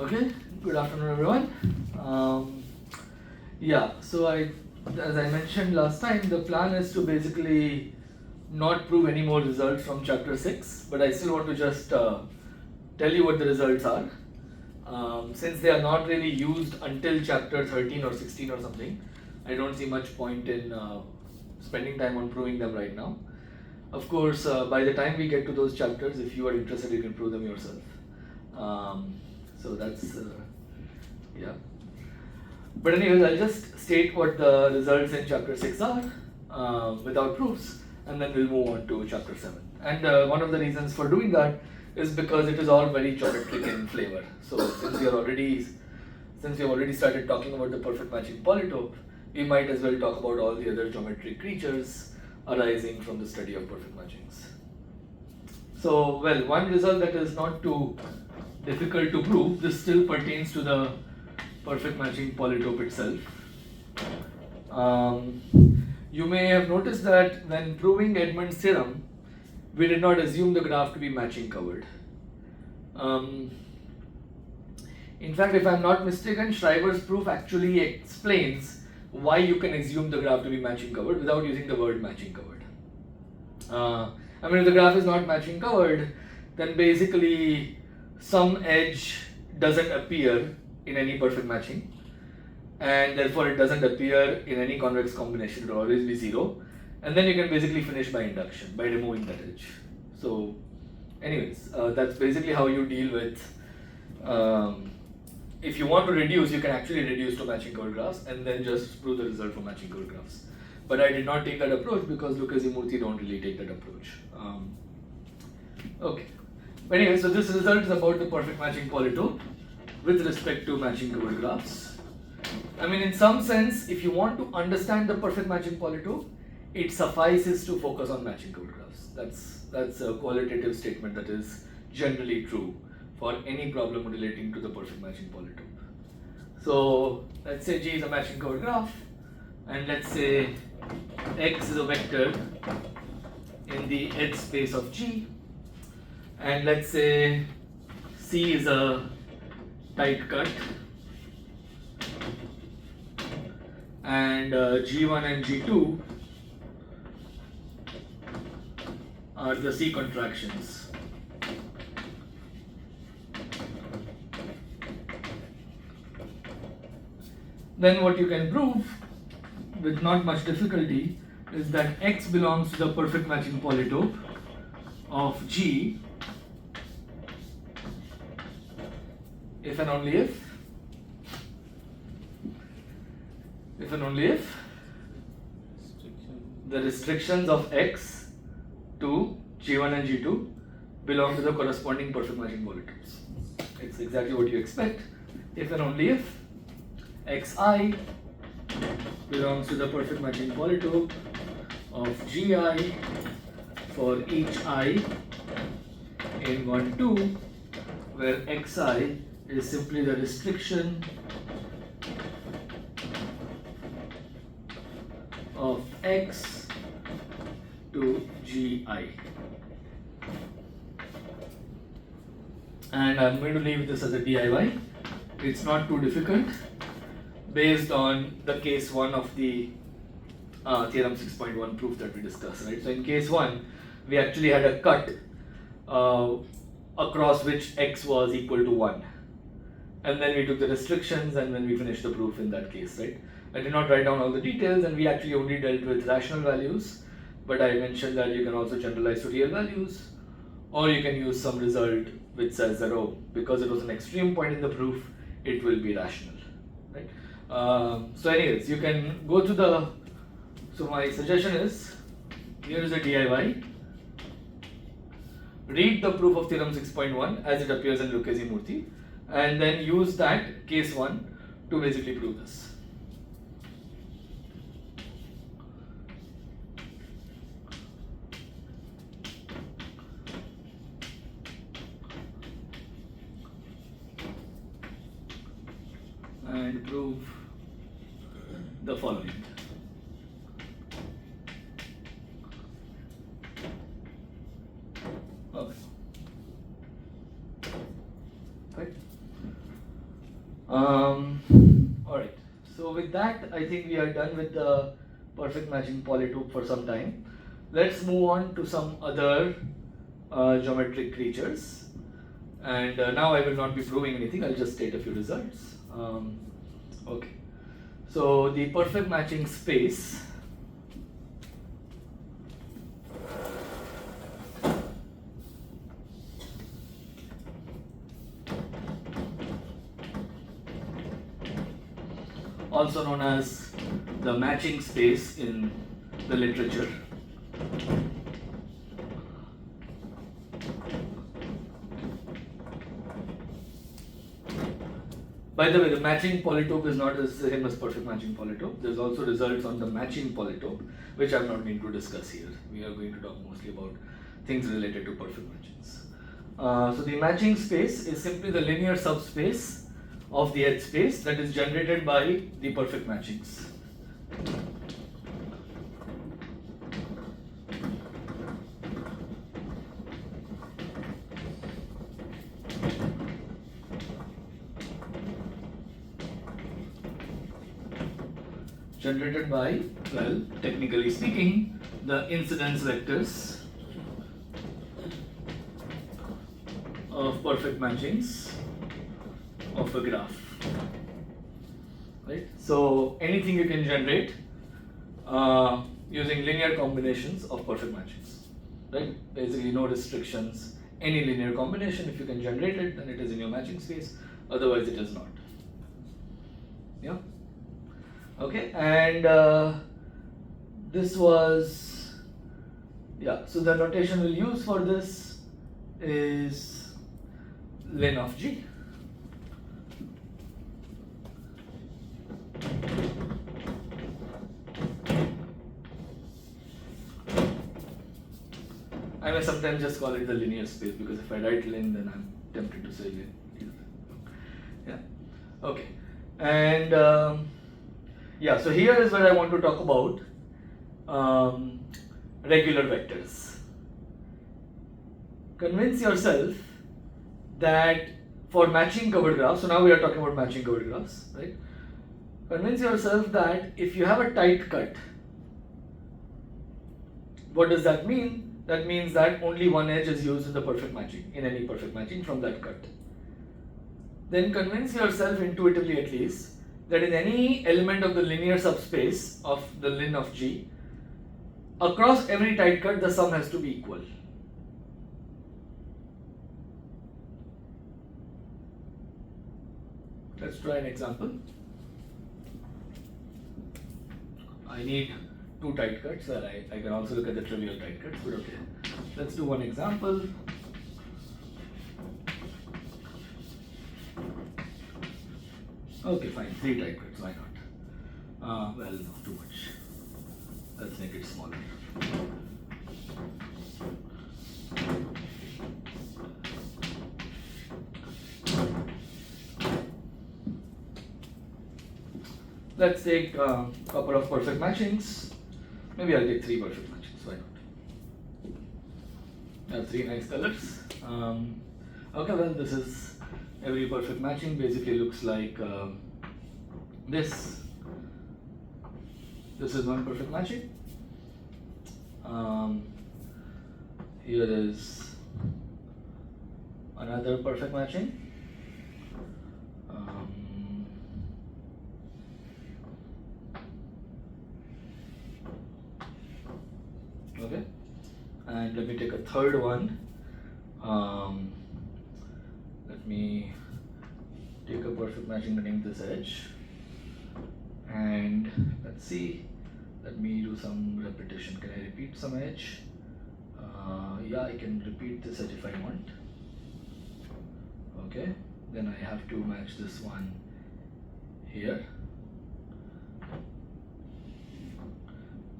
Okay, good afternoon everyone. So as I mentioned last time, the plan is to basically not prove any more results from chapter 6, but I still want to just tell you what the results are. Since they are not really used until chapter 13 or 16 or something, I don't see much point in spending time on proving them right now. Of course, by the time we get to those chapters, if you are interested, you can prove them yourself. So that's, yeah. But anyways, I'll just state what the results in chapter 6 are without proofs, and then we'll move on to chapter 7. And one of the reasons for doing that is because it is all very geometric in flavor. So since we already started talking about the perfect matching polytope, we might as well talk about all the other geometric creatures arising from the study of perfect matchings. So, well, one result that is not too difficult to prove, this still pertains to the perfect matching polytope itself. You may have noticed that when proving Edmonds' theorem, we did not assume the graph to be matching covered. In fact, if I'm not mistaken, Schreiber's proof actually explains why you can assume the graph to be matching covered without using the word matching covered. I mean, if the graph is not matching covered, then basically some edge doesn't appear in any perfect matching, and therefore it doesn't appear in any convex combination. It will always be 0, and then you can basically finish by induction, by removing that edge. So anyways, that's basically how you deal with, if you want to reduce, you can actually reduce to matching covered graphs and then just prove the result for matching covered graphs. But I did not take that approach because Lucchesi-Murthy don't really take that approach. Okay. But anyway, so this result is about the perfect matching polytope with respect to matching covered graphs. I mean, in some sense, if you want to understand the perfect matching polytope, it suffices to focus on matching covered graphs. That's a qualitative statement that is generally true for any problem relating to the perfect matching polytope. So let's say G is a matching covered graph, and let's say X is a vector in the edge space of G, and let's say C is a tight cut, and G1 and G2 are the C contractions. Then what you can prove with not much difficulty is that X belongs to the perfect matching polytope of G if and only if the restrictions of X to G1 and G2 belong to the corresponding perfect matching polytopes. It's exactly what you expect if and only if Xi belongs to the perfect matching polytope of Gi for each I in 1, 2, where Xi is simply the restriction of X to Gi. And I'm going to leave this as a DIY. It's not too difficult based on the case 1 of the theorem 6.1 proof that we discussed, right? So in case 1, we actually had a cut across which X was equal to 1. And then we took the restrictions and then we finished the proof in that case, right? I did not write down all the details, and we actually only dealt with rational values, but I mentioned that you can also generalize to real values, or you can use some result which says that, oh, because it was an extreme point in the proof, it will be rational, right? So anyways, you can go to the, so my suggestion is, here is a DIY, read the proof of theorem 6.1 as it appears in Lucchesi-Murthy, and then use that case 1 to basically prove this. And prove the following. Okay. Right. Alright, so with that I think we are done with the perfect matching polytope for some time. Let's move on to some other geometric creatures, and now I will not be proving anything, I'll just state a few results. Okay, so the perfect matching space also known as the matching space in the literature. By the way, the matching polytope is not the same as perfect matching polytope. There's also results on the matching polytope, which I'm not going to discuss here. We are going to talk mostly about things related to perfect matchings. So the matching space is simply the linear subspace of the edge space that is generated by the perfect matchings. Generated by, well, technically speaking, the incidence vectors of perfect matchings of a graph, right? So anything you can generate using linear combinations of perfect matchings, right? Basically no restrictions, any linear combination, if you can generate it, then it is in your matching space, otherwise it is not. Yeah? Okay, and this was, yeah, so the notation we'll use for this is len of G. I may sometimes just call it the linear space, because if I write len, then I'm tempted to say len. Yeah, okay, and yeah, so here is where I want to talk about regular vectors. Convince yourself that for matching covered graphs, so now we are talking about matching covered graphs, right? Convince yourself that if you have a tight cut, what does that mean? That means that only one edge is used in the perfect matching, in any perfect matching from that cut. Then convince yourself intuitively at least that in any element of the linear subspace of the len of G, across every tight cut the sum has to be equal. Let's try an example. I need two tight cuts, and I can also look at the trivial tight cuts, but okay. Let's do one example. Okay, fine, 3 tight cuts, why not? Well, no, too much. Let's make it smaller. Let's take a couple of perfect matchings. Maybe I'll take 3 perfect matchings, why not? I have 3 nice colors. Okay, well, this is every perfect matching basically looks like this. This is one perfect matching. Here is another perfect matching. Okay, and let me take a third one. Let me take a perfect matching beneath this edge, and let's see, let me do some repetition. Can I repeat some edge? Yeah, I can repeat this edge if I want. Okay, then I have to match this one here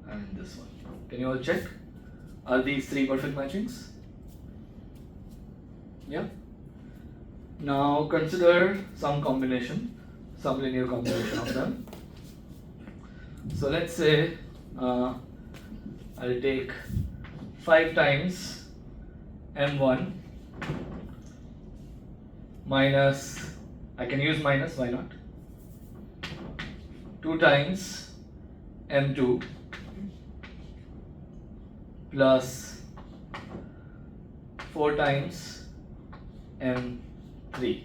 and this one. Can you all check? Are these 3 perfect matchings? Yeah. Now consider some combination, some linear combination of them. So let's say I'll take 5 times m1 minus I can use minus, why not? 2 times M2 plus 4 times M3.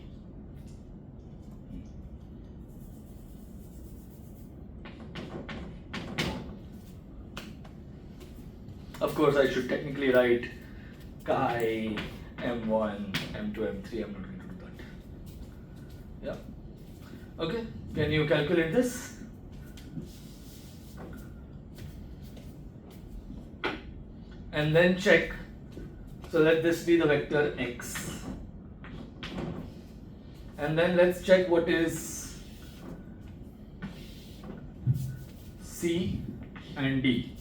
Of course, I should technically write chi M1, M2, M3. I'm not going to do that. Yeah. Okay. Can you calculate this? And then check. So let this be the vector x. And then let's check what is C and D.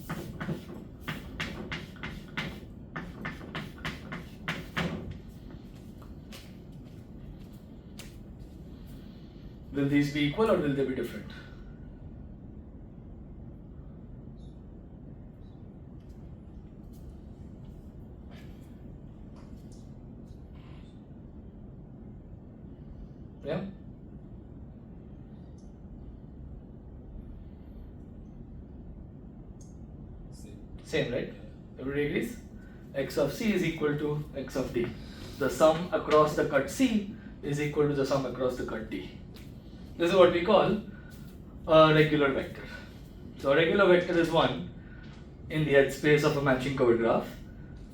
Will these be equal or will they be different? Yeah? Same, right? Everybody agrees? X of C is equal to X of D. The sum across the cut C is equal to the sum across the cut D. This is what we call a regular vector. So a regular vector is one in the edge space of a matching covered graph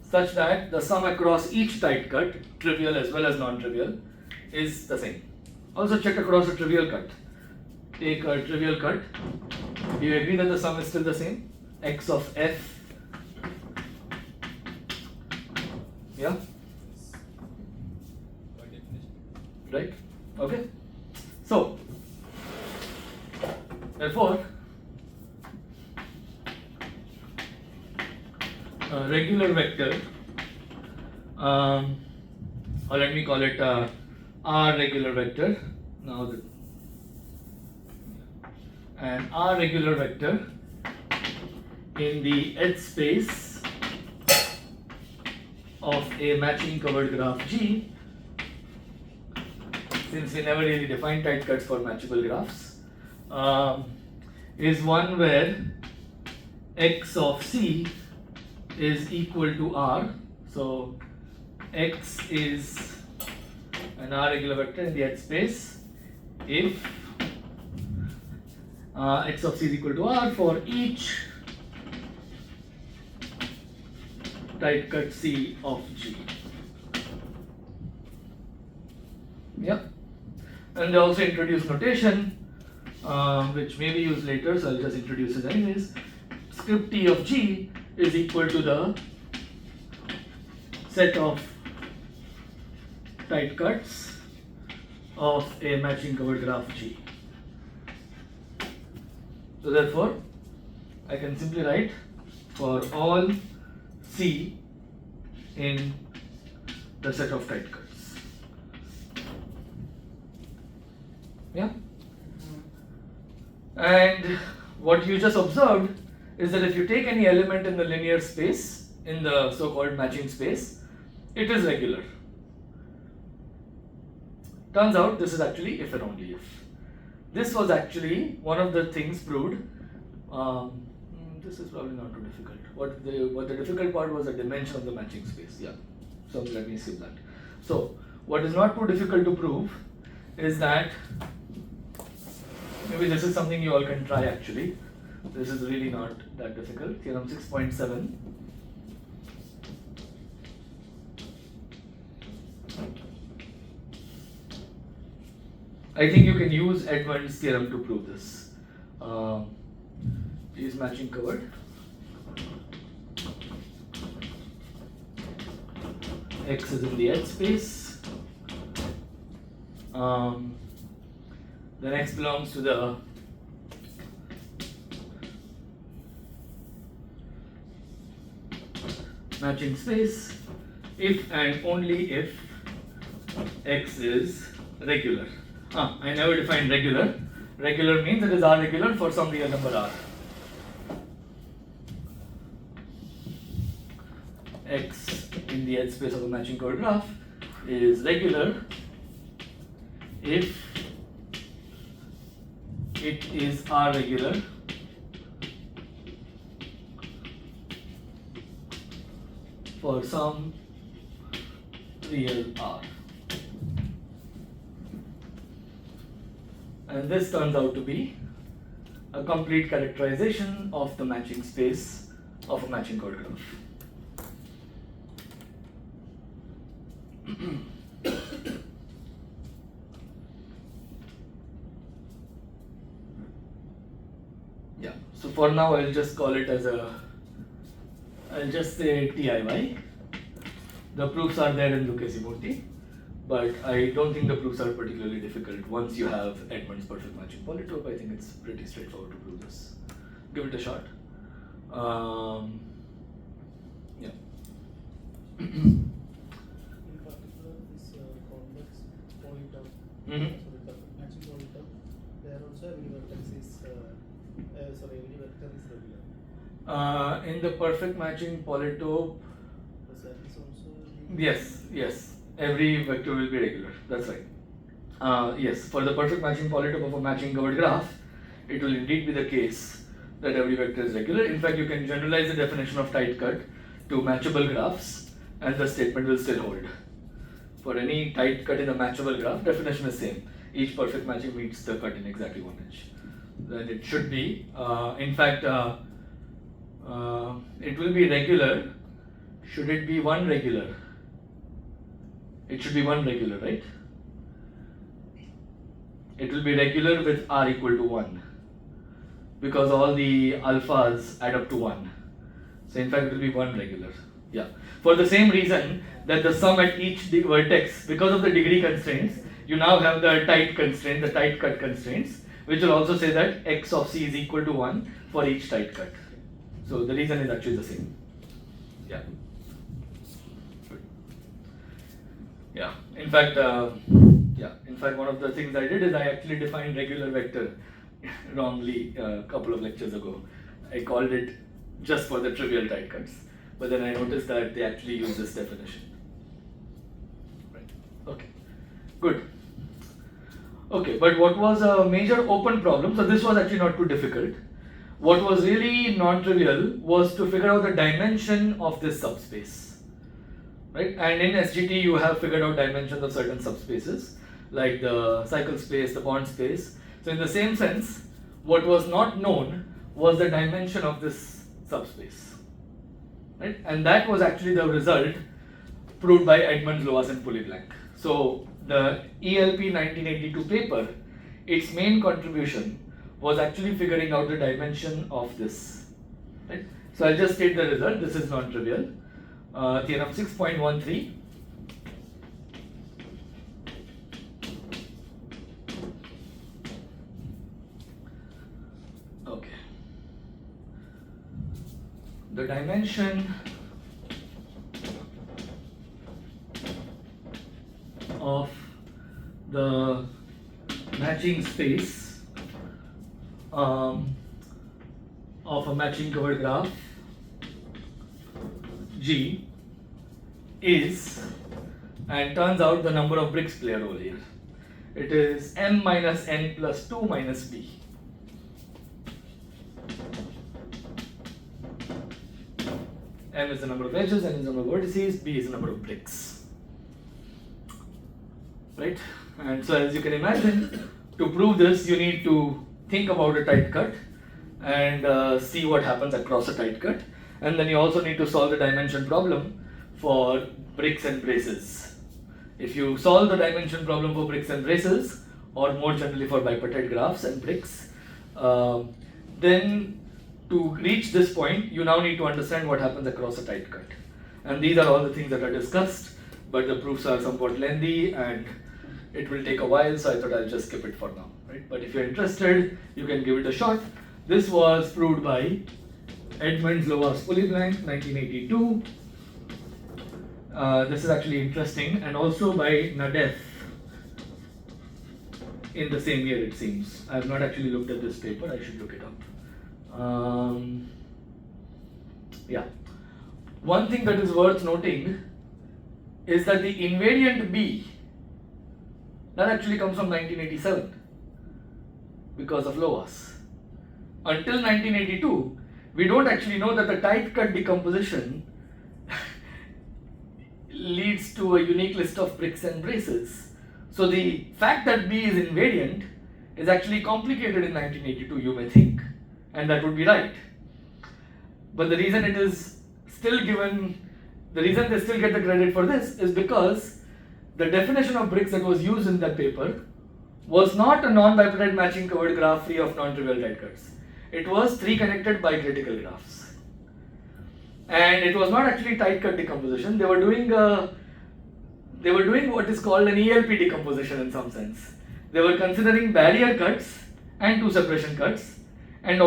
such that the sum across each tight cut, trivial as well as non-trivial, is the same. Also check across a trivial cut. Take a trivial cut. Do you agree that the sum is still the same? X of F. Yeah? Right? Okay. So, therefore, a regular vector, or let me call it R regular vector. Now, an R regular vector in the edge space of a matching covered graph G, since we never really defined tight cuts for matchable graphs, is one where X of C is equal to R. So X is an R regular vector in the edge space if X of C is equal to R for each tight cut C of G. Yeah. And they also introduce notation, which may be used later, so I'll just introduce it anyways. Script T of G is equal to the set of tight cuts of a matching covered graph G. So therefore, I can simply write for all C in the set of tight cuts. Yeah? And what you just observed is that if you take any element in the linear space, in the so-called matching space, it is regular. Turns out this is actually if and only if. This was actually one of the things proved. This is probably not too difficult. What the difficult part was the dimension of the matching space. Yeah. So let me skip that. So what is not too difficult to prove is that maybe this is something you all can try actually. This is really not that difficult. Theorem 6.7. I think you can use Edmonds' theorem to prove this. G is matching covered. X is in the edge space. Then X belongs to the matching space if and only if X is regular. I never defined regular. Regular means it is R regular for some real number R. X in the edge space of a matching covered graph is regular if it is R regular for some real R. And this turns out to be a complete characterization of the matching space of a matching chord graph. Yeah, so for now I'll just call it as I'll just say TIY. The proofs are there in Lucchesi-Murthy, but I don't think the proofs are particularly difficult. Once you have Edmonds perfect matching polytope, I think it's pretty straightforward to prove this. Give it a shot. Yeah. In particular, this convex polytope, perfect matching polytope, there also every vertex is every vector is regular. In the perfect matching polytope, That is also yes, every vector will be regular. That's right. Yes, for the perfect matching polytope of a matching covered graph, it will indeed be the case that every vector is regular. In fact, you can generalize the definition of tight cut to matchable graphs, and the statement will still hold. For any tight cut in a matchable graph, definition is same. Each perfect matching meets the cut in exactly 1 inch. Then it should be, in fact, it will be regular. Should it be one regular? It should be one regular, right? It will be regular with R equal to 1, because all the alphas add up to 1. So in fact it will be one regular. Yeah. For the same reason that the sum at each vertex, because of the degree constraints, you now have the tight constraint, the tight cut constraints, which will also say that x of c is equal to 1 for each tight cut. So the reason is actually the same. Yeah. Yeah. In fact, one of the things I did is I actually defined regular vector wrongly a couple of lectures ago. I called it just for the trivial tight cuts, but then I noticed that they actually use this definition. Right. Okay. Good. Okay, but what was a major open problem? So this was actually not too difficult. What was really non-trivial was to figure out the dimension of this subspace, right? And in SGT you have figured out dimensions of certain subspaces, like the cycle space, the bond space. So in the same sense, what was not known was the dimension of this subspace, right? And that was actually the result proved by Edmonds, Lovász and Pulleyblank. So the ELP 1982 paper, its main contribution was actually figuring out the dimension of this, right? So I'll just state the result. This is non-trivial. Theorem 6.13. Okay. The dimension of the matching space of a matching covered graph G is, and turns out the number of bricks play a role here. It is m minus n plus 2 minus b. M is the number of edges, n is the number of vertices, b is the number of bricks. Right? And so as you can imagine, to prove this you need to think about a tight cut and see what happens across a tight cut, and then you also need to solve the dimension problem for bricks and braces. If you solve the dimension problem for bricks and braces, or more generally for bipartite graphs and bricks, then to reach this point you now need to understand what happens across a tight cut. And these are all the things that are discussed, but the proofs are somewhat lengthy and it will take a while, so I thought I'll just skip it for now. Right? But if you're interested, you can give it a shot. This was proved by Edmonds, Lovász Pulleyblank, 1982. This is actually interesting, and also by Naddef in the same year, it seems. I have not actually looked at this paper, I should look it up. Yeah. One thing that is worth noting is that the invariant B That actually comes from 1987 because of Lovász. Until 1982, we don't actually know that the tight cut decomposition leads to a unique list of bricks and braces. So the fact that B is invariant is actually complicated in 1982, you may think, and that would be right. But the reason it is still given, the reason they still get the credit for this is because the definition of bricks that was used in that paper was not a non-bipartite matching covered graph free of non-trivial tight cuts. It was 3 connected bicritical graphs. And it was not actually tight cut decomposition. They were doing what is called an ELP decomposition in some sense. They were considering barrier cuts and 2 separation cuts and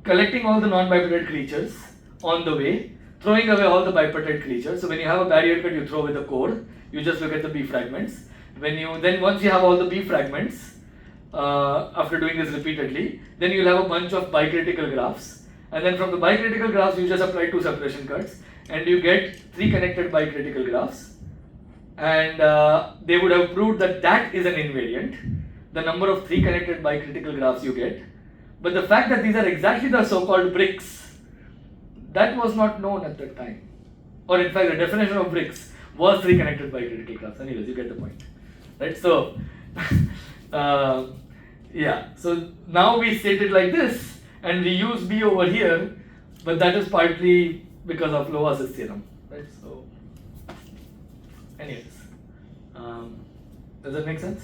collecting all the non-bipartite creatures on the way, throwing away all the bipartite creatures. So when you have a barrier cut, you throw away the core. You just look at the B fragments. Once you have all the B fragments, after doing this repeatedly, then you'll have a bunch of bicritical graphs. And then from the bicritical graphs, you just apply 2 separation cuts and you get 3 connected bicritical graphs. And they would have proved that that is an invariant, the number of 3 connected bicritical graphs you get. But the fact that these are exactly the so-called bricks, that was not known at that time. Or in fact, the definition of bricks was 3 connected bicritical graphs. Anyways, you get the point. Right? So, yeah. So now we state it like this, and we use B over here, but that is partly because of Lovász's theorem. Right? So, anyways, does that make sense?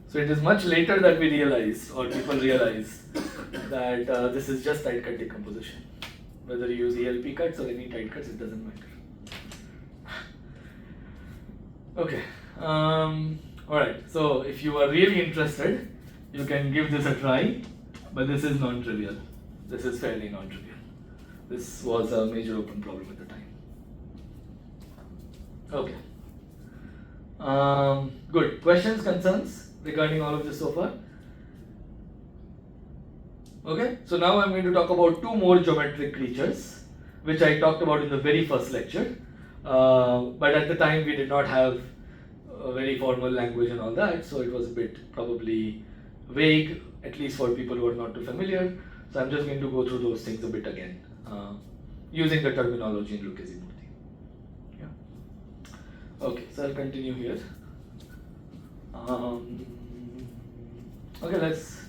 So it is much later that we realize, or people realize, that this is just tight cut decomposition. Whether you use ELP cuts or any tight cuts, it doesn't matter. Okay. Alright, so if you are really interested, you can give this a try, but this is non-trivial. This is fairly non-trivial. This was a major open problem at the time. Okay. Good. Questions, concerns regarding all of this so far? Okay, so now I'm going to talk about 2 more geometric creatures, which I talked about in the very first lecture. But at the time we did not have a very formal language and all that, so it was a bit probably vague, at least for people who are not too familiar. So I'm just going to go through those things a bit again, using the terminology in Lucchesi-Murthy. Yeah. Okay, so I'll continue here. Okay, let's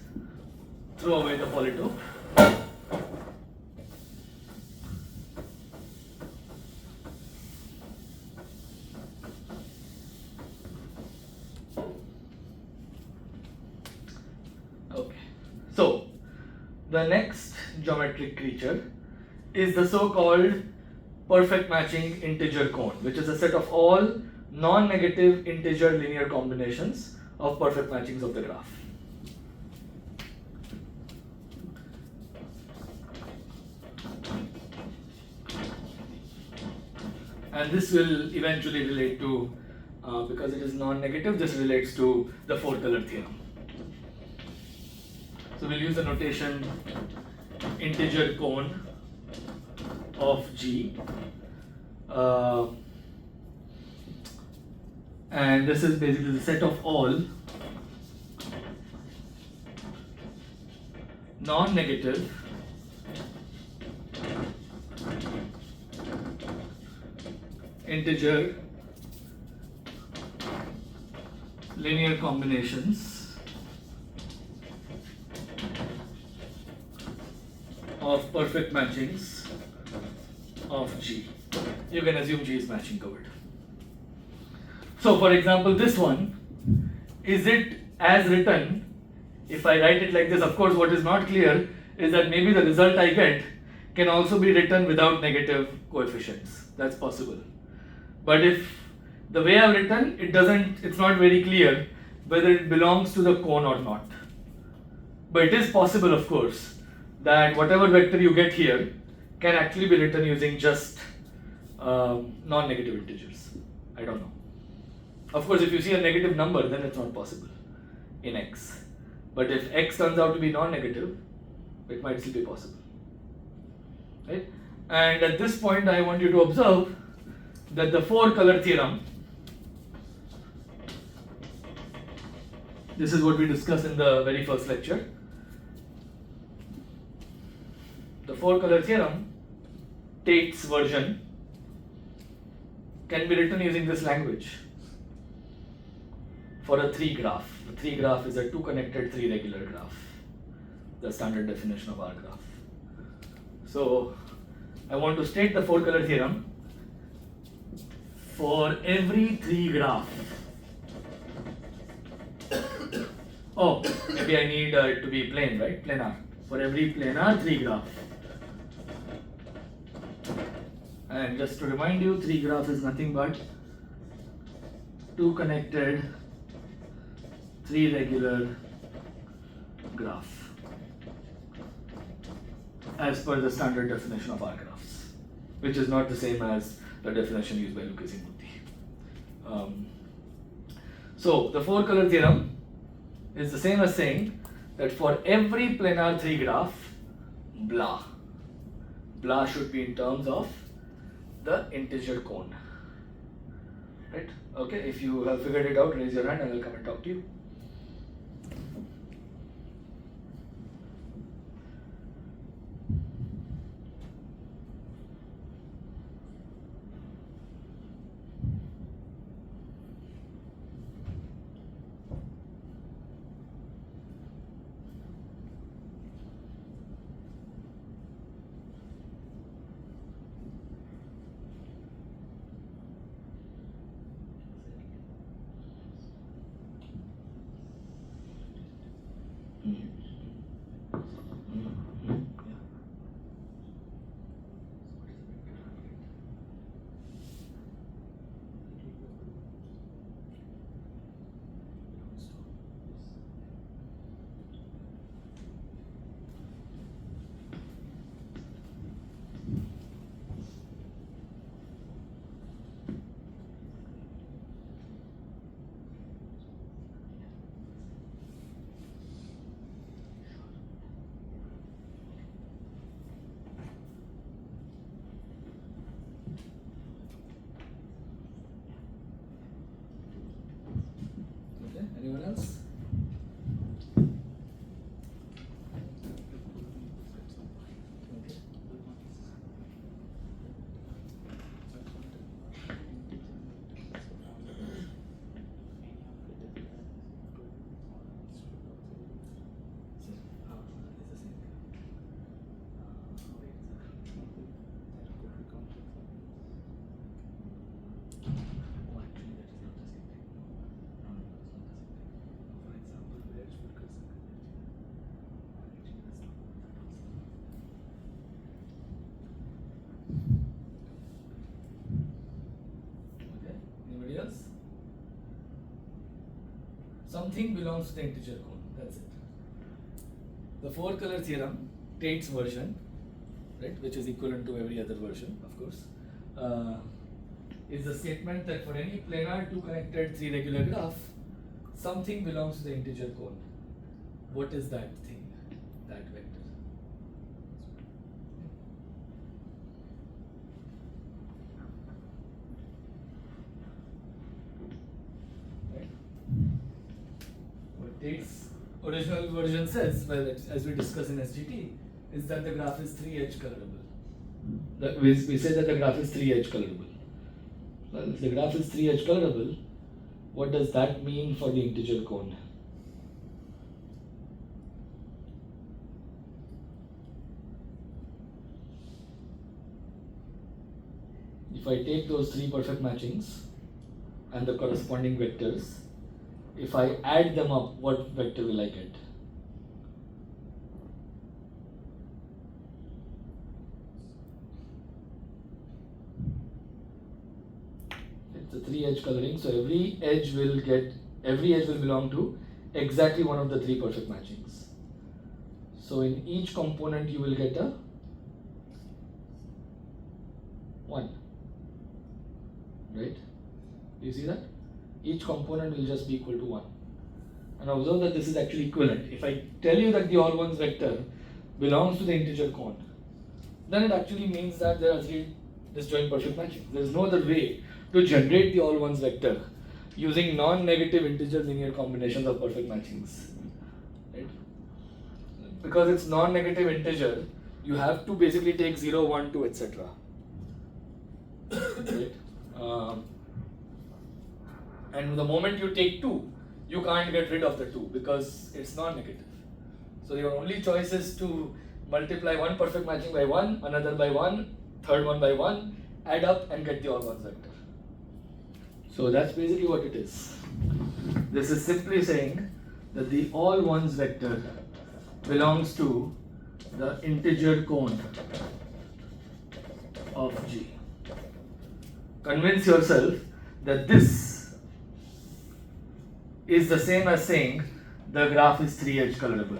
throw away the polytope. Okay, so the next geometric creature is the so-called perfect matching integer cone, which is a set of all non-negative integer linear combinations of perfect matchings of the graph. And this will eventually relate to, because it is non-negative, this relates to the 4-color theorem. So we'll use the notation integer cone of G. And this is basically the set of all non-negative integer linear combinations of perfect matchings of G. You can assume G is matching covered. So for example, this one, is it as written? If I write it like this, of course what is not clear is that maybe the result I get can also be written without negative coefficients. That's possible. But if the way I've written, it's not very clear whether it belongs to the cone or not. But it is possible, of course, that whatever vector you get here can actually be written using just non-negative integers. I don't know. Of course, if you see a negative number, then it's not possible in X. But if X turns out to be non-negative, it might still be possible. Right? And at this point, I want you to observe that the 4-color theorem This is what we discussed in the very first lecture. The four-color theorem, Tate's version, can be written using this language for a 3 graph. A 3 graph is a 2 connected 3 regular graph, the standard definition of R graph. So I want to state the four-color theorem for every 3 graph. Oh, maybe I need it to be plane, right? Planar. For every planar 3 graph. And just to remind you, 3 graph is nothing but 2 connected 3 regular graph, as per the standard definition of R graphs, which is not the same as the definition used by Lucas and So the four-color theorem is the same as saying that for every planar 3 graph, blah should be in terms of the integer cone. Right? Okay, if you have figured it out, raise your hand and I'll come and talk to you. Anyone else? Something belongs to the integer cone, that's it. The four-color theorem, Tate's version, right, which is equivalent to every other version, of course, is the statement that for any planar 2 connected 3 regular graph, something belongs to the integer cone. What is that thing, that vector? Tate's original version says, well, as we discussed in SGT, is that the graph is 3-edge colorable. We say that the graph is 3-edge colorable. Well, if the graph is 3-edge colorable, what does that mean for the integer cone? If I take those 3 perfect matchings and the corresponding vectors, if I add them up, what vector will I get? It's a 3-edge coloring, so every edge will belong to exactly one of the 3 perfect matchings. So in each component you will get a 1, right? Do you see that? Each component will just be equal to 1. And observe that this is actually equivalent. If I tell you that the all ones vector belongs to the integer cone, then it actually means that there are 3 disjoint perfect matchings. There is no other way to generate the all ones vector using non-negative integer linear combinations of perfect matchings. Right? Because it's non-negative integer, you have to basically take 0, 1, 2, etc. Right? And the moment you take 2, you can't get rid of the 2 because it's non-negative. So your only choice is to multiply one perfect matching by 1, another by 1, third one by 1, add up and get the all ones vector. So that's basically what it is. This is simply saying that the all ones vector belongs to the integer cone of G. Convince yourself that this is the same as saying the graph is 3-edge colorable.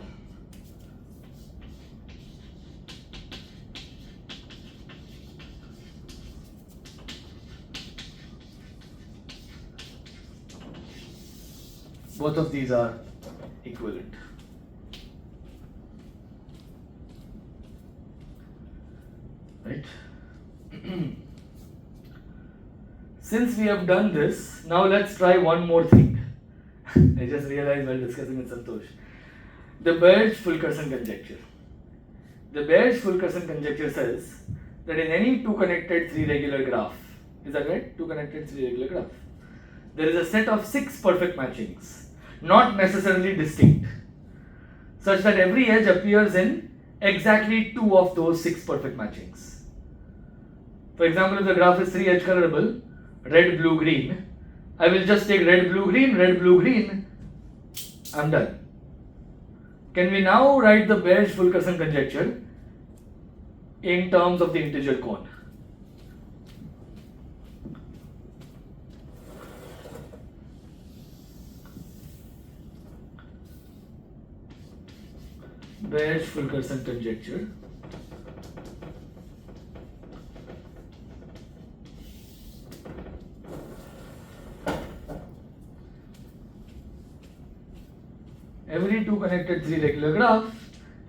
Both of these are equivalent. Right? Since we have done this, now let's try one more thing. I just realized while discussing with Santosh. The Baird-Fulkerson conjecture. The Baird-Fulkerson conjecture says that in any two connected three regular graph, is that right? Two connected three regular graph. There is a set of 6 perfect matchings, not necessarily distinct, such that every edge appears in exactly 2 of those 6 perfect matchings. For example, if the graph is 3-edge colorable, red, blue, green, I will just take red, blue, green, I'm done. Can we now write the Baird-Fulkerson conjecture in terms of the integer cone? Baird-Fulkerson conjecture. Every two connected three regular graph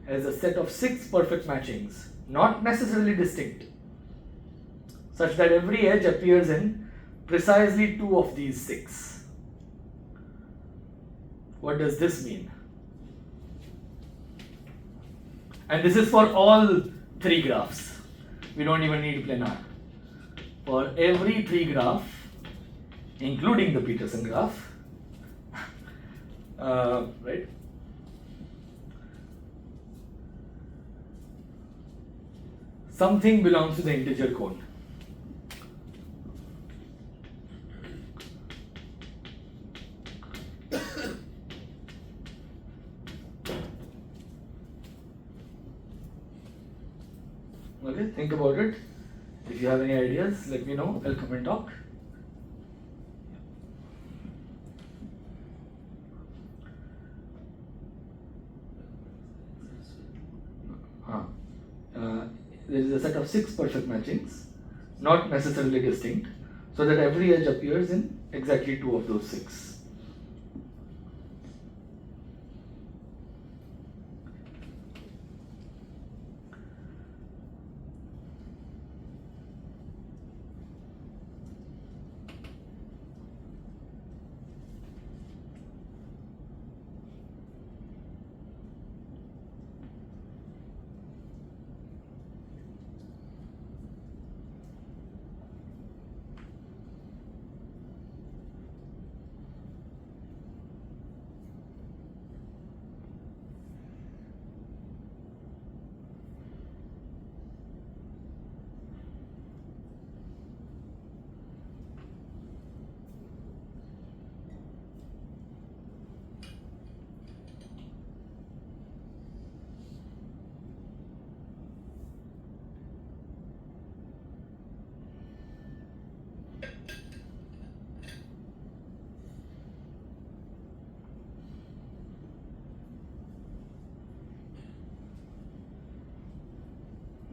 has a set of 6 perfect matchings, not necessarily distinct, such that every edge appears in precisely 2 of these 6. What does this mean? And this is for all 3 graphs. We don't even need planar. For every 3 graph, including the Peterson graph, right? Something belongs to the integer cone. Okay, think about it. If you have any ideas, let me know. I'll come and talk. There is a set of 6 perfect matchings, not necessarily distinct, so that every edge appears in exactly 2 of those 6.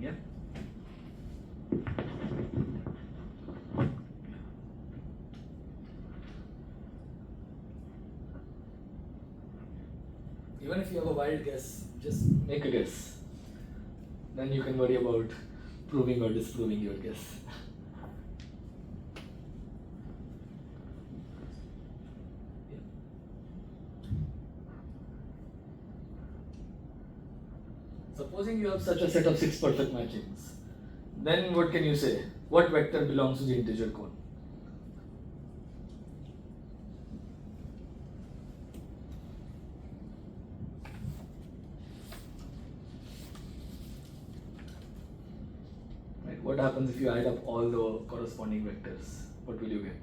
Yeah. Even if you have a wild guess, just make a guess. Then you can worry about proving or disproving your guess. Supposing you have such a set of 6 perfect matchings, then what can you say? What vector belongs to the integer cone? Right, what happens if you add up all the corresponding vectors? What will you get?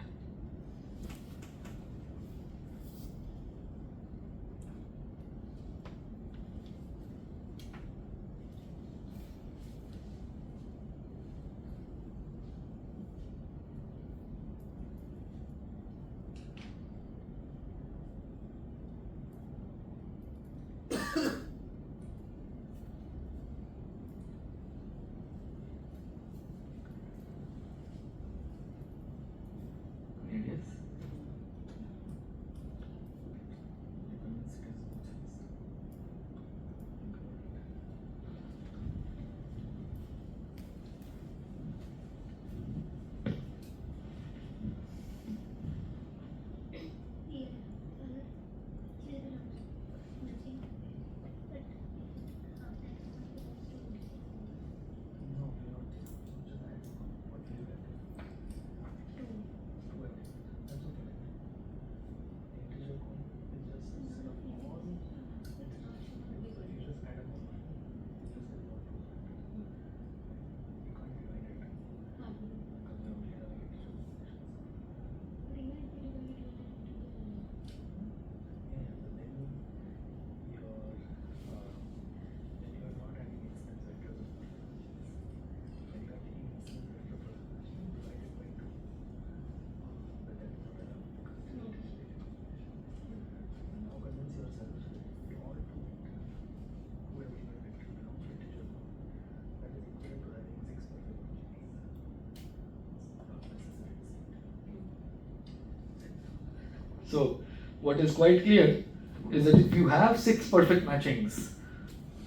So, what is quite clear is that if you have 6 perfect matchings,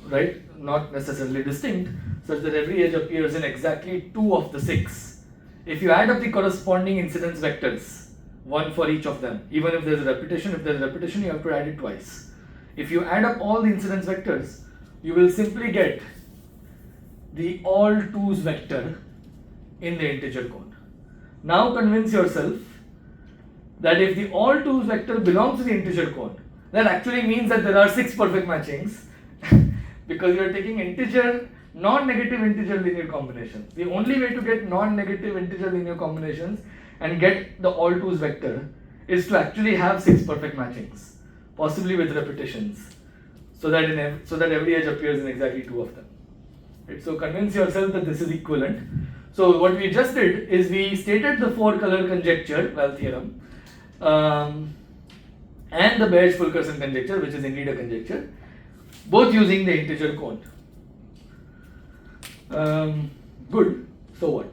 right, not necessarily distinct, such that every edge appears in exactly 2 of the 6, if you add up the corresponding incidence vectors, one for each of them, even if there's a repetition, you have to add it twice. If you add up all the incidence vectors, you will simply get the all 2's vector in the integer cone. Now convince yourself that if the all 2's vector belongs to the integer cone, that actually means that there are 6 perfect matchings because you are taking integer, non-negative integer linear combinations. The only way to get non-negative integer linear combinations and get the all 2's vector is to actually have 6 perfect matchings, possibly with repetitions, so that every edge appears in exactly 2 of them. Right? So convince yourself that this is equivalent. So what we just did is we stated the 4-color conjecture, well, theorem, and the Beige-Fulkerson conjecture, which is indeed a conjecture, both using the integer cone. Good. So what?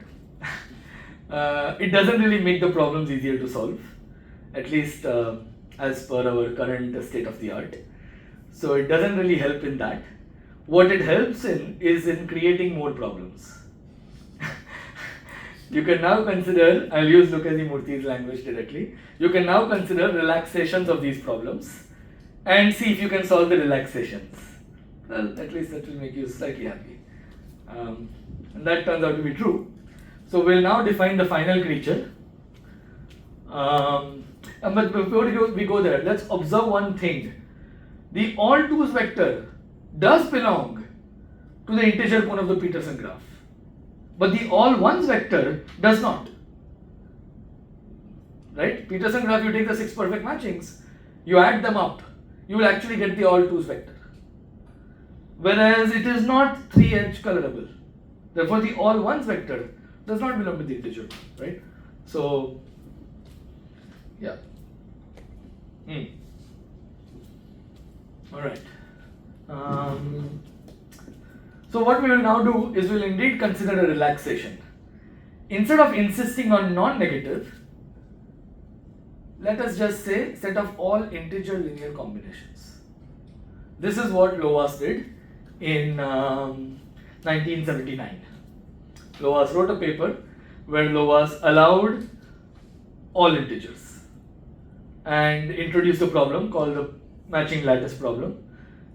It doesn't really make the problems easier to solve, at least as per our current state of the art. So it doesn't really help in that. What it helps in is in creating more problems. You can now consider, I'll use Lucchesi Murthy's language directly, you can now consider relaxations of these problems and see if you can solve the relaxations. Well, at least that will make you slightly happy. And that turns out to be true. So we'll now define the final creature. But before we go there, let's observe one thing. The all 2's vector does belong to the integer cone of the Peterson graph, but the all 1's vector does not. Right? Peterson graph, you take the 6 perfect matchings, you add them up, you will actually get the all 2's vector. Whereas it is not 3-edge colorable. Therefore, the all 1's vector does not belong to the integer, right? So, yeah. Alright. So what we will now do is we will indeed consider a relaxation. Instead of insisting on non-negative, let us just say set of all integer linear combinations. This is what Lovász did in 1979. Lovász wrote a paper where Lovász allowed all integers and introduced a problem called the matching lattice problem.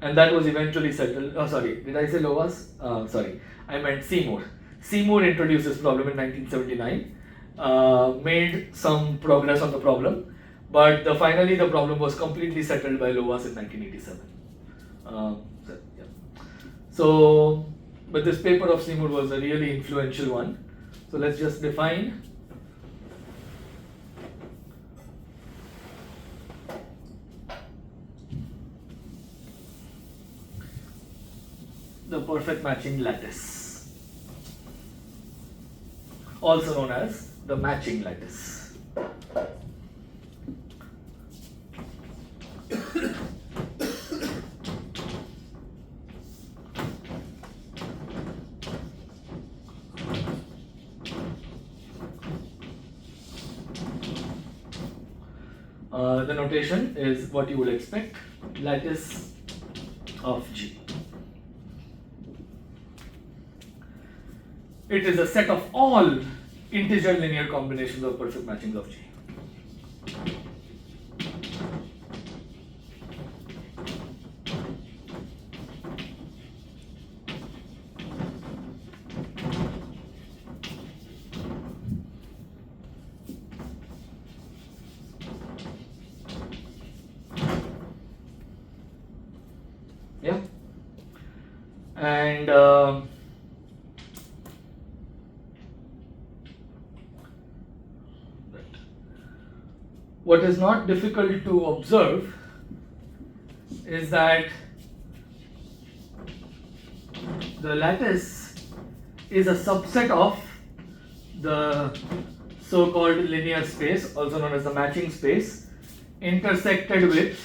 and that was eventually settled. Oh, sorry, did I say Lovász? Sorry, I meant Seymour. Seymour introduced this problem in 1979, made some progress on the problem, but finally the problem was completely settled by Lovász in 1987. Yeah. So, but this paper of Seymour was a really influential one. So let's just define the perfect matching lattice, also known as the matching lattice. The notation is what you would expect, lattice of G. It is a set of all integer linear combinations of perfect matchings of G. Yeah, and what is not difficult to observe is that the lattice is a subset of the so-called linear space, also known as the matching space, intersected with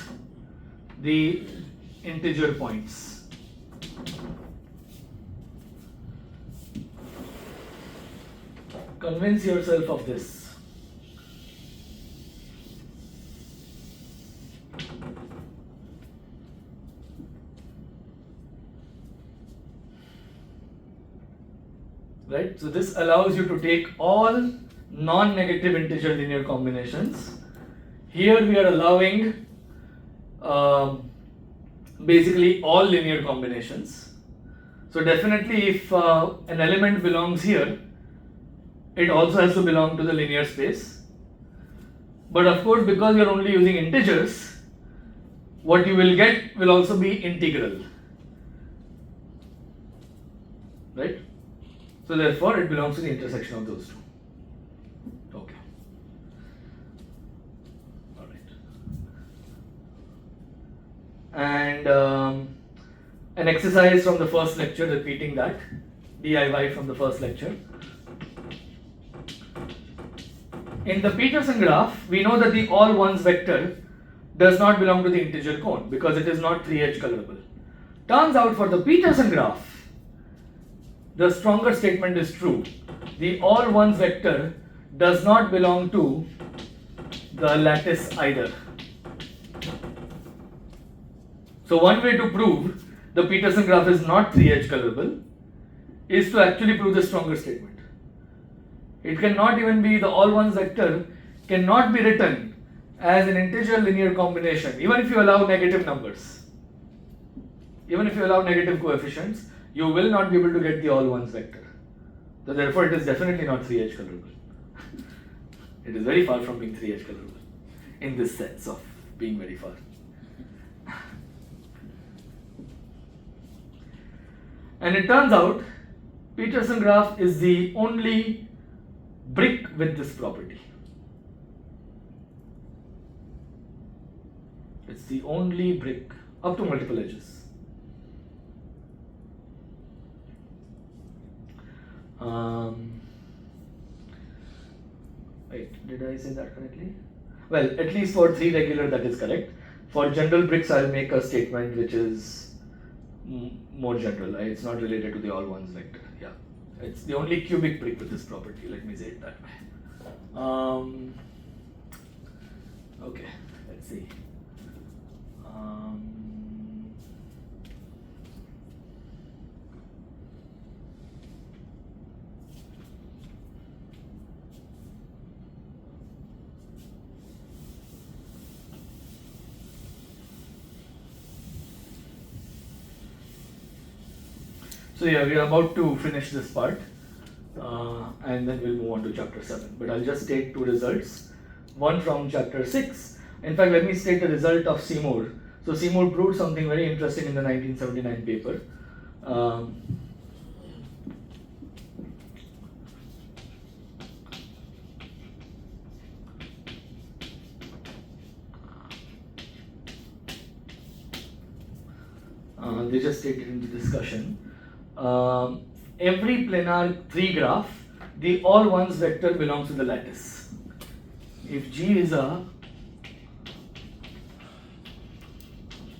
the integer points. Convince yourself of this. Right? So this allows you to take all non-negative integer linear combinations. Here we are allowing basically all linear combinations. So definitely if an element belongs here, it also has to belong to the linear space. But of course, because you are only using integers, what you will get will also be integral. Right? So therefore, it belongs to the intersection of those two. Okay. All right. And an exercise from the first lecture, repeating that, DIY from the first lecture. In the Peterson graph, we know that the all ones vector does not belong to the integer cone because it is not 3H colorable. Turns out for the Peterson graph, the stronger statement is true. The all ones vector does not belong to the lattice either. So one way to prove the Peterson graph is not 3H colorable is to actually prove the stronger statement. It cannot even be, the all ones vector cannot be written as an integer linear combination, even if you allow negative numbers. Even if you allow negative coefficients, you will not be able to get the all ones vector. So therefore it is definitely not 3H colorable. It is very far from being 3H colorable in this sense of being very far. And it turns out Peterson graph is the only brick with this property. It's the only brick up to multiple edges. Wait, did I say that correctly? Well, at least for 3 regular that is correct. For general bricks, I'll make a statement which is more general. It's not related to the all ones vector. Yeah, it's the only cubic brick with this property. Let me say it that way. Okay, let's see. So yeah, we are about to finish this part, and then we'll move on to chapter 7. But I'll just state two results. One from chapter 6. In fact, let me state the result of Seymour. So Seymour proved something very interesting in the 1979 paper. They just stated in the discussion. Every planar 3 graph, the all ones vector belongs to the lattice. If G is a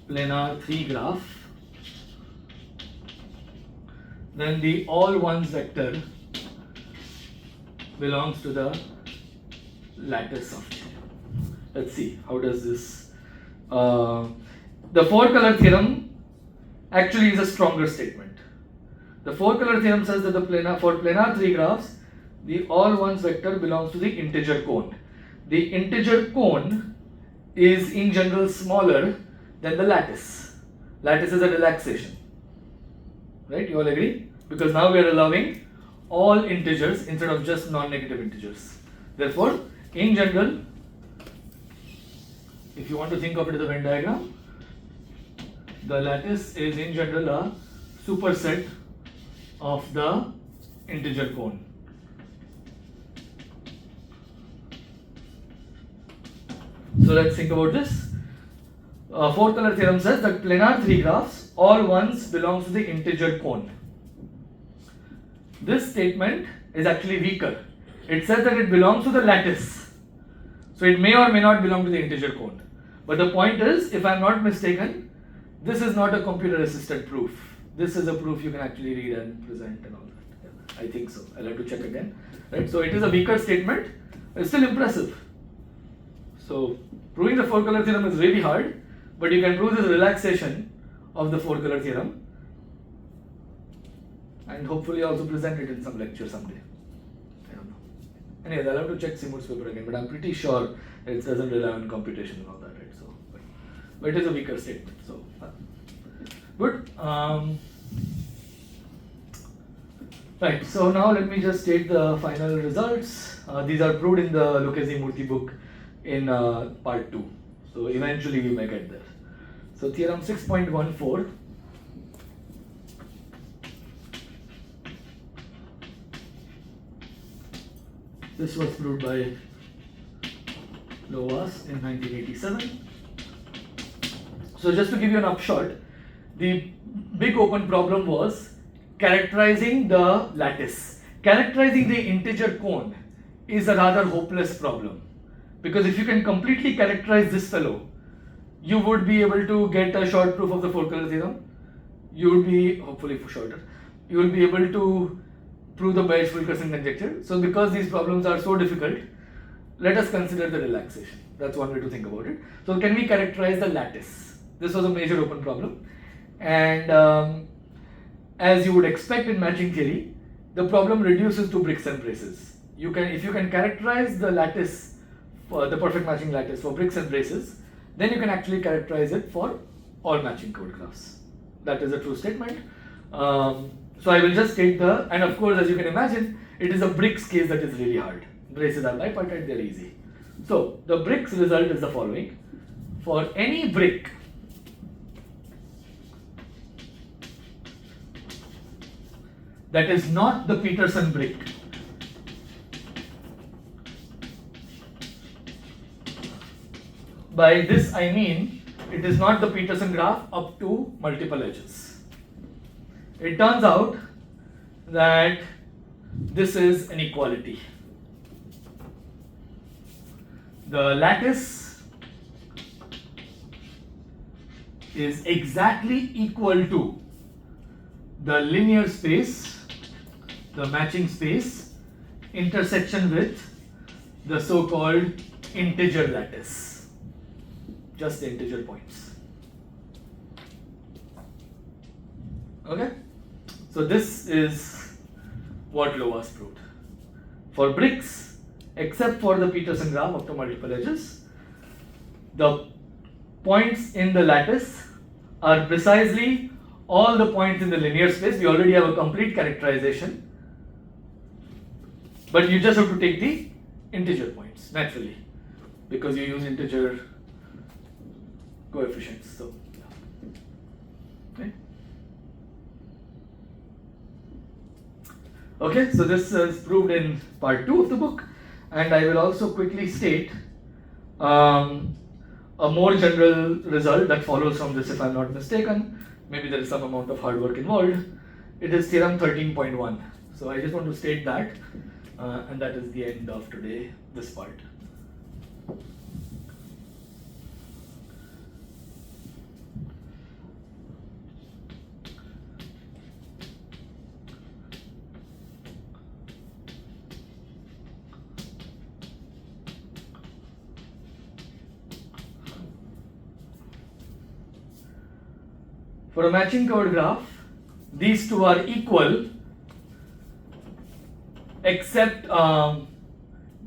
planar 3 graph, then the all ones vector belongs to the lattice of G. Let's see, how does this... the 4-color theorem actually is a stronger statement. The 4-color theorem says that for planar 3 graphs, the all ones vector belongs to the integer cone. The integer cone is in general smaller than the lattice. Lattice is a relaxation. Right? You all agree? Because now we are allowing all integers instead of just non-negative integers. Therefore, in general, if you want to think of it as a Venn diagram, the lattice is in general a superset of the integer cone. So let's think about this. 4-color theorem says that planar 3 graphs, all ones belongs to the integer cone. This statement is actually weaker. It says that it belongs to the lattice. So it may or may not belong to the integer cone. But the point is, if I am not mistaken, this is not a computer assisted proof. This is a proof you can actually read and present and all that. Yeah, I think so. I'll have to check again. Right? So it is a weaker statement. It's still impressive. So proving the 4-color theorem is really hard, but you can prove this relaxation of the 4-color theorem and hopefully also present it in some lecture someday. I don't know. Anyways, I'll have to check Seymour's paper again, but I'm pretty sure it doesn't rely on computation and all that, right? So, but it is a weaker statement. So, good. Right. So now let me just state the final results. These are proved in the Lucchesi-Murthy book in part 2. So eventually we may get there. So theorem 6.14. This was proved by Lovász in 1987. So just to give you an upshot, the big open problem was characterizing the lattice. Characterizing the integer cone is a rather hopeless problem, because if you can completely characterize this fellow, you would be able to get a short proof of the 4-color theorem. You would be, hopefully for shorter, you will be able to prove the Bayes-Fulkerson conjecture. So because these problems are so difficult, let us consider the relaxation. That's one way to think about it. So can we characterize the lattice? This was a major open problem, and as you would expect in matching theory, the problem reduces to bricks and braces. If you can characterize the lattice, the perfect matching lattice for bricks and braces, then you can actually characterize it for all matching code graphs. That is a true statement. So I will just state and of course, as you can imagine, it is a bricks case that is really hard. Braces are bipartite, they're easy. So the bricks result is the following. For any brick that is not the Peterson brick, by this I mean it is not the Peterson graph up to multiple edges. It turns out that this is an equality. The lattice is exactly equal to the linear space, the matching space, intersection with the so-called integer lattice, just the integer points. Okay? So this is what Lovász proved. For bricks, except for the Peterson graph up to multiple edges, the points in the lattice are precisely all the points in the linear space. We already have a complete characterization, but you just have to take the integer points naturally because you use integer coefficients. So, okay, so this is proved in part 2 of the book, and I will also quickly state a more general result that follows from this, if I'm not mistaken. Maybe there is some amount of hard work involved. It is theorem 13.1. So I just want to state that, and that is the end of today, this part. For a matching covered graph, these two are equal, except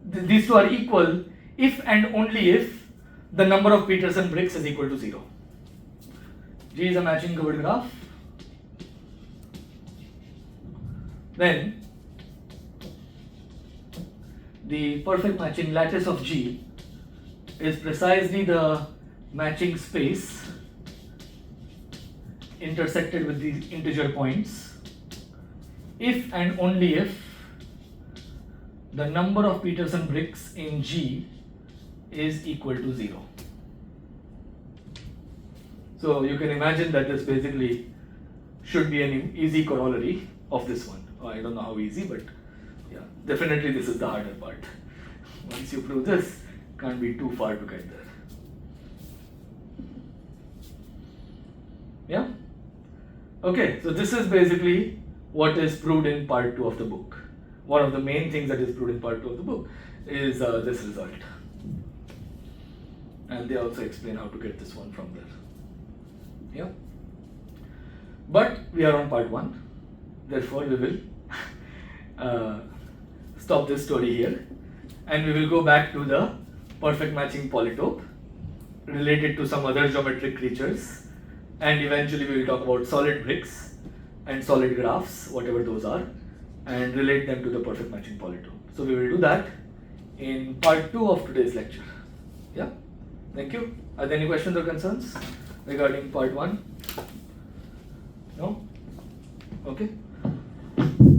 these two are equal if and only if the number of Peterson bricks is equal to 0. G is a matching covered graph. Then the perfect matching lattice of G is precisely the matching space intersected with these integer points if and only if the number of Peterson bricks in G is equal to 0. So you can imagine that this basically should be an easy corollary of this one. I don't know how easy, but yeah, definitely this is the harder part. Once you prove this, can't be too far to get there. Yeah? Okay, so this is basically what is proved in part 2 of the book. One of the main things that is proved in part 2 of the book is this result. And they also explain how to get this one from there. Yeah? But we are on part 1. Therefore, we will stop this story here. And we will go back to the perfect matching polytope related to some other geometric creatures. And eventually we will talk about solid bricks and solid graphs, whatever those are, and relate them to the perfect matching polytope. So we will do that in part 2 of today's lecture. Yeah? Thank you. Are there any questions or concerns regarding part 1? No? Okay.